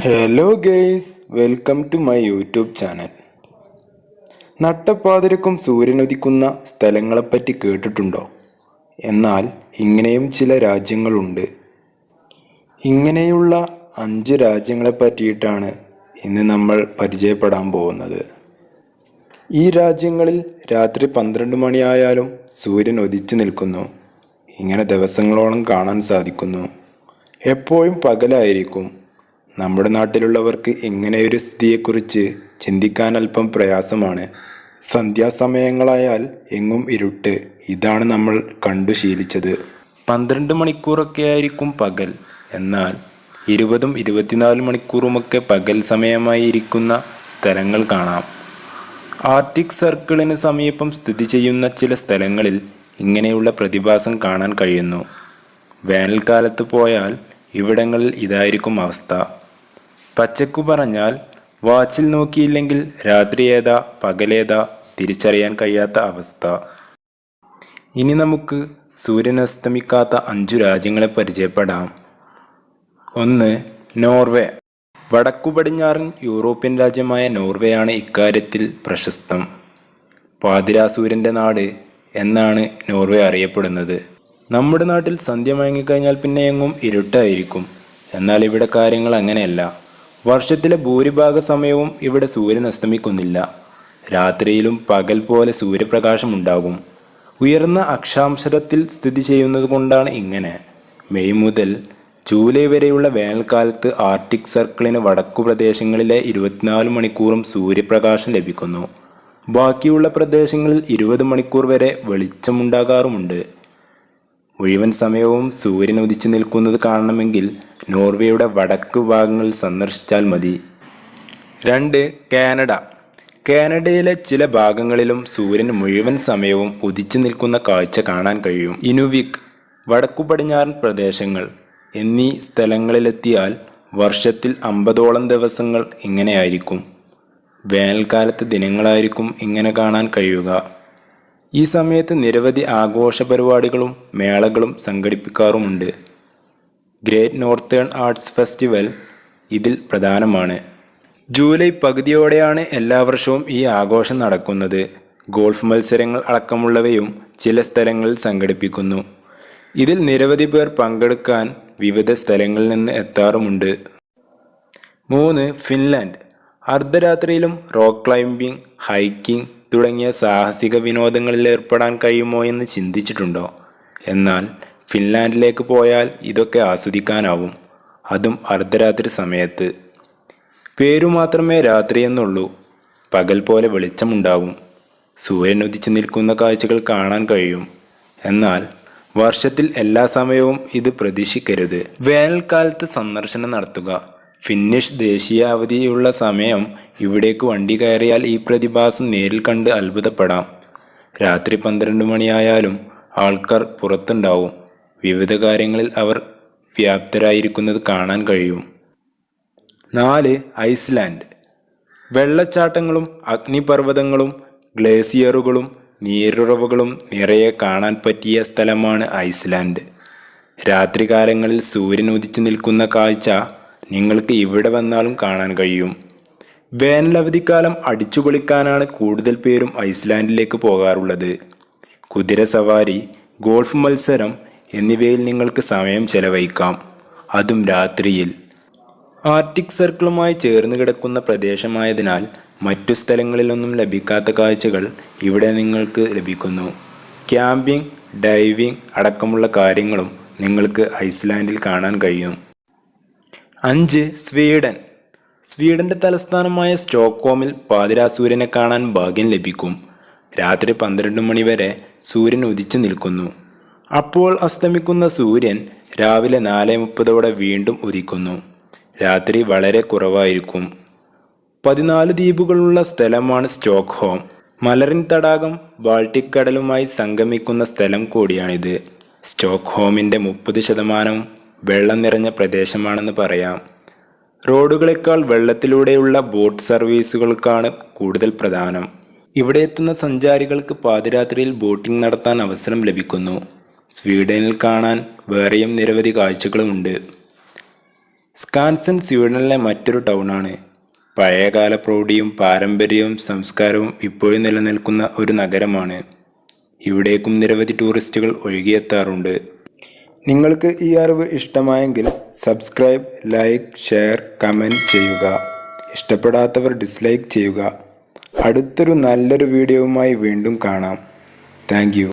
Hello guys, welcome to my YouTube channel. നട്ടപ്പാതിരക്കും സൂര്യനുദിക്കുന്ന സ്ഥലങ്ങളെപ്പറ്റി കേട്ടിട്ടുണ്ടോ? എന്നാൽ ഇങ്ങനെയും ചില രാജ്യങ്ങളുണ്ട്. ഇങ്ങനെയുള്ള 5 രാജ്യങ്ങളെ പറ്റിയിട്ടാണ് ഇന്ന് നമ്മൾ പരിചയപ്പെടാൻ പോകുന്നത്. ഈ രാജ്യങ്ങളിൽ രാത്രി 12 മണിയായാലും സൂര്യൻ ഉദിച്ചു നിൽക്കുന്നു. ഇങ്ങനെ ദിവസങ്ങളോളം കാണാൻ സാധിക്കുന്നു. എപ്പോഴും പകലായിരിക്കും. നമ്മുടെ നാട്ടിലുള്ളവർക്ക് ഇങ്ങനെയൊരു സ്ഥിതിയെക്കുറിച്ച് ചിന്തിക്കാൻ അല്പം പ്രയാസമാണ്. സന്ധ്യാസമയങ്ങളായാൽ എങ്ങും ഇരുട്ട്. ഇതാണ് നമ്മൾ കണ്ടു ശീലിച്ചത്. 12 മണിക്കൂറൊക്കെ ആയിരിക്കും പകൽ. എന്നാൽ 20ഉം 24 മണിക്കൂറുമൊക്കെ പകൽ സമയമായി ഇരിക്കുന്ന സ്ഥലങ്ങൾ കാണാം. ആർട്ടിക് സർക്കിളിന് സമീപം സ്ഥിതി ചെയ്യുന്ന ചില സ്ഥലങ്ങളിൽ ഇങ്ങനെയുള്ള പ്രതിഭാസം കാണാൻ കഴിയുന്നു. വേനൽക്കാലത്ത് പോയാൽ ഇവിടങ്ങളിൽ ഇതായിരിക്കും അവസ്ഥ. പച്ചക്കു പറഞ്ഞാൽ വാച്ചിൽ നോക്കിയില്ലെങ്കിൽ രാത്രി ഏതാ പകലേതാ തിരിച്ചറിയാൻ കഴിയാത്ത അവസ്ഥ. ഇനി നമുക്ക് സൂര്യൻ അസ്തമിക്കാത്ത 5 രാജ്യങ്ങളെ പരിചയപ്പെടാം. 1. നോർവേ. വടക്കു പടിഞ്ഞാറൻ യൂറോപ്യൻ രാജ്യമായ നോർവേയാണ് ഇക്കാര്യത്തിൽ പ്രശസ്തം. പാതിരാ സൂര്യൻ്റെ നാട് എന്നാണ് നോർവേ അറിയപ്പെടുന്നത്. നമ്മുടെ നാട്ടിൽ സന്ധ്യ മയങ്ങിക്കഴിഞ്ഞാൽ പിന്നെ എങ്ങും ഇരുട്ടായിരിക്കും. എന്നാൽ ഇവിടെ കാര്യങ്ങൾ അങ്ങനെയല്ല. വർഷത്തിലെ ഭൂരിഭാഗ സമയവും ഇവിടെ സൂര്യൻ അസ്തമിക്കുന്നില്ല. രാത്രിയിലും പകൽ പോലെ സൂര്യപ്രകാശം ഉണ്ടാകും. ഉയർന്ന അക്ഷാംശത്തിൽ സ്ഥിതി ചെയ്യുന്നത് കൊണ്ടാണ് ഇങ്ങനെ. മെയ് മുതൽ ജൂലൈ വരെയുള്ള വേനൽക്കാലത്ത് ആർട്ടിക് സർക്കിളിന് വടക്കു പ്രദേശങ്ങളിലെ 24 മണിക്കൂറും സൂര്യപ്രകാശം ലഭിക്കുന്നു. ബാക്കിയുള്ള പ്രദേശങ്ങളിൽ 20 മണിക്കൂർ വരെ വെളിച്ചമുണ്ടാകാറുമുണ്ട്. മുഴുവൻ സമയവും സൂര്യൻ ഉദിച്ചു നിൽക്കുന്നത് കാണണമെങ്കിൽ നോർവേയുടെ വടക്ക് ഭാഗങ്ങൾ സന്ദർശിച്ചാൽ മതി. 2. കാനഡ. കാനഡയിലെ ചില ഭാഗങ്ങളിലും സൂര്യൻ മുഴുവൻ സമയവും ഉദിച്ചു നിൽക്കുന്ന കാഴ്ച കാണാൻ കഴിയും. ഇനുവിക്, വടക്കു പടിഞ്ഞാറൻ പ്രദേശങ്ങൾ എന്നീ സ്ഥലങ്ങളിലെത്തിയാൽ വർഷത്തിൽ 50ഓളം ദിവസങ്ങൾ ഇങ്ങനെയായിരിക്കും. വേനൽക്കാലത്ത് ദിനങ്ങളായിരിക്കും ഇങ്ങനെ കാണാൻ കഴിയുക. ഈ സമയത്ത് നിരവധി ആഘോഷ പരിപാടികളും മേളകളും സംഘടിപ്പിക്കാറുമുണ്ട്. ഗ്രേറ്റ് നോർത്തേൺ ആർട്സ് ഫെസ്റ്റിവൽ ഇതിൽ പ്രധാനമാണ്. ജൂലൈ പകുതിയോടെയാണ് എല്ലാ വർഷവും ഈ ആഘോഷം നടക്കുന്നത്. ഗോൾഫ് മത്സരങ്ങൾ അടക്കമുള്ളവയും ചില സ്ഥലങ്ങളിൽ സംഘടിപ്പിക്കുന്നു. ഇതിൽ നിരവധി പേർ പങ്കെടുക്കാൻ വിവിധ സ്ഥലങ്ങളിൽ നിന്ന് എത്താറുമുണ്ട്. 3. ഫിൻലാൻഡ്. അർദ്ധരാത്രിയിലും റോക്ക് ക്ലൈംബിംഗ്, ഹൈക്കിംഗ് തുടങ്ങിയ സാഹസിക വിനോദങ്ങളിൽ ഏർപ്പെടാൻ കഴിയുമോ എന്ന് ചിന്തിച്ചിട്ടുണ്ടോ? എന്നാൽ ഫിൻലാൻഡിലേക്ക് പോയാൽ ഇതൊക്കെ ആസ്വദിക്കാനാവും. അതും അർദ്ധരാത്രി സമയത്ത്. പേരു മാത്രമേ രാത്രിയെന്നുള്ളൂ. പകൽ പോലെ വെളിച്ചമുണ്ടാകും. സൂര്യൻ ഉദിച്ചു നിൽക്കുന്ന കാഴ്ചകൾ കാണാൻ കഴിയും. എന്നാൽ വർഷത്തിൽ എല്ലാ സമയവും ഇത് പ്രതീക്ഷിക്കരുത്. വേനൽക്കാലത്ത് സന്ദർശനം നടത്തുക. ഫിന്നിഷ് ദേശീയ അവധിയുള്ള സമയം ഇവിടേക്ക് വണ്ടി കയറിയാൽ ഈ പ്രതിഭാസം നേരിൽ കണ്ട് അത്ഭുതപ്പെടാം. രാത്രി 12 മണിയായാലും ആൾക്കാർ പുറത്തുണ്ടാവും. വിവിധ കാര്യങ്ങളിൽ അവർ വ്യാപ്തരായിരിക്കുന്നത് കാണാൻ കഴിയും. 4. ഐസ്ലാൻഡ്. വെള്ളച്ചാട്ടങ്ങളും അഗ്നിപർവ്വതങ്ങളും ഗ്ലേസിയറുകളും നീരുറവുകളും നിറയെ കാണാൻ പറ്റിയ സ്ഥലമാണ് ഐസ്ലാൻഡ്. രാത്രികാലങ്ങളിൽ സൂര്യൻ ഉദിച്ചു നിൽക്കുന്ന കാഴ്ച നിങ്ങൾക്ക് ഇവിടെ വന്നാലും കാണാൻ കഴിയും. വേനലവധിക്കാലം അടിച്ചുപൊളിക്കാനാണ് കൂടുതൽ പേരും ഐസ്ലാൻഡിലേക്ക് പോകാറുള്ളത്. കുതിര സവാരി, ഗോൾഫ് മത്സരം എന്നിവയിൽ നിങ്ങൾക്ക് സമയം ചെലവഴിക്കാം. അതും രാത്രിയിൽ. ആർട്ടിക് സർക്കിളുമായി ചേർന്ന് കിടക്കുന്ന പ്രദേശമായതിനാൽ മറ്റു സ്ഥലങ്ങളിലൊന്നും ലഭിക്കാത്ത കാഴ്ചകൾ ഇവിടെ നിങ്ങൾക്ക് ലഭിക്കുന്നു. ക്യാമ്പിംഗ്, ഡൈവിംഗ് അടക്കമുള്ള കാര്യങ്ങളും നിങ്ങൾക്ക് ഐസ്ലാൻഡിൽ കാണാൻ കഴിയും. 5. സ്വീഡൻ. സ്വീഡന്റെ തലസ്ഥാനമായ സ്റ്റോക്ക്ഹോമിൽ പാതിരാ സൂര്യനെ കാണാൻ ഭാഗ്യം ലഭിക്കും. രാത്രി 12 മണി വരെ സൂര്യൻ ഉദിച്ചു നിൽക്കുന്നു. അപ്പോൾ അസ്തമിക്കുന്ന സൂര്യൻ രാവിലെ 4:30 വീണ്ടും ഉദിക്കുന്നു. രാത്രി വളരെ കുറവായിരിക്കും. 14 ദ്വീപുകളുള്ള സ്ഥലമാണ് സ്റ്റോക്ക്ഹോം. മലറിൻ തടാകം ബാൾട്ടിക് കടലുമായി സംഗമിക്കുന്ന സ്ഥലം കൂടിയാണിത്. സ്റ്റോക്ക്ഹോമിൻ്റെ 30% വെള്ളം നിറഞ്ഞ പ്രദേശമാണെന്ന് പറയാം. റോഡുകളേക്കാൾ വെള്ളത്തിലൂടെയുള്ള ബോട്ട് സർവീസുകൾക്കാണ് കൂടുതൽ പ്രധാനം. ഇവിടെ എത്തുന്ന സഞ്ചാരികൾക്ക് പാതിരാത്രിയിൽ ബോട്ടിംഗ് നടത്താൻ അവസരം ലഭിക്കുന്നു. സ്വീഡനിൽ കാണാൻ വേറെയും നിരവധി കാഴ്ചകളുമുണ്ട്. സ്കാൻസൺ സ്വീഡനിലെ മറ്റൊരു ടൗണാണ്. പഴയകാല പ്രൗഢിയും പാരമ്പര്യവും സംസ്കാരവും ഇപ്പോഴും നിലനിൽക്കുന്ന ഒരു നഗരമാണ്. ഇവിടേക്കും നിരവധി ടൂറിസ്റ്റുകൾ ഒഴുകിയെത്താറുണ്ട്. നിങ്ങൾക്ക് ഈ അറിവ് ഇഷ്ടമായെങ്കിൽ സബ്സ്ക്രൈബ്, ലൈക്ക്, ഷെയർ, കമൻറ്റ് ചെയ്യുക. ഇഷ്ടപ്പെടാത്തവർ ഡിസ്ലൈക്ക് ചെയ്യുക. അടുത്തൊരു നല്ലൊരു വീഡിയോവുമായി വീണ്ടും കാണാം. Thank you.